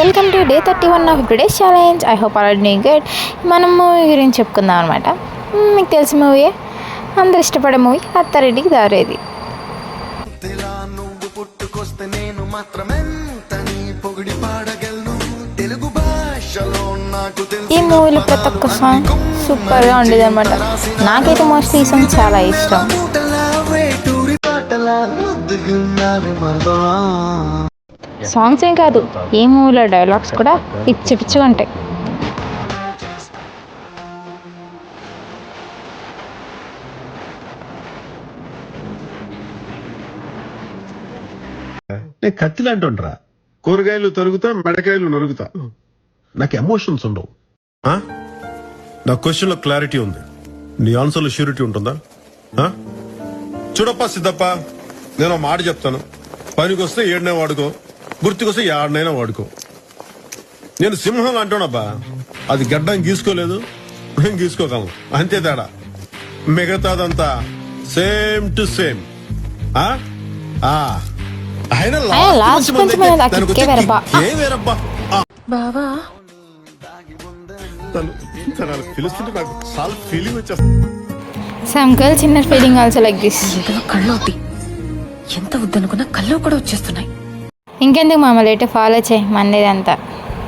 Welcome to day 31 of today's challenge. I hope all are doing good. మనం movie గురించి చెప్పుకుందాం అనమాట. మీకు తెలిసిన మూవీ, అందరు ఇష్టపడే మూవీ అత్తారింటికి దారేది. ఈ మూవీలో ప్రతి ఒక్క సాంగ్ సూపర్గా ఉండేది అనమాట. నాకైతే మోస్ట్లీ ఈ సాంగ్ చాలా ఇష్టం. సాంగ్స్ ఏం కాదు, ఈ మూవీలో డైలాగ్స్ కూడా పిచ్చి పిచ్చిగా ఉంటాయి. నేను కత్తిలా అంటుండ్రా, కూరగాయలు తరుగుతా, మెడకాయలు నరుగుతా. నాకు ఎమోషన్స్ ఉండవు. నా క్వశ్చన్ లో క్లారిటీ ఉంది, నీ ఆన్సర్ లో ష్యూరిటీ ఉంటుందా? చూడప్పా సిద్ధప్ప, నేను ఒక మాట చెప్తాను. పనికి వస్తే ఏడనే వాడుకో, గుర్తుకొస్తే ఏడనైనా వాడుకో. నేను సింహం అంటానబ్బా, అది గడ్డం గీసుకోలేదు, నేను గీసుకోగలను, అంతే తేడా. మిగతాదంతా సేమ్ టు సేమ్. పిలుస్తుంటే నాకు చాలా ఫీలింగ్ వచ్చేస్తుంది. Some girls inner feeling also like this. కళ్ళవుతాయి, ఎంత వద్దనుకున్నా కళ్ళు కూడా వచ్చేస్తున్నాయి. ఇంకెందుకు మామ లేట్, ఫాలో చేయి మందేదంతా.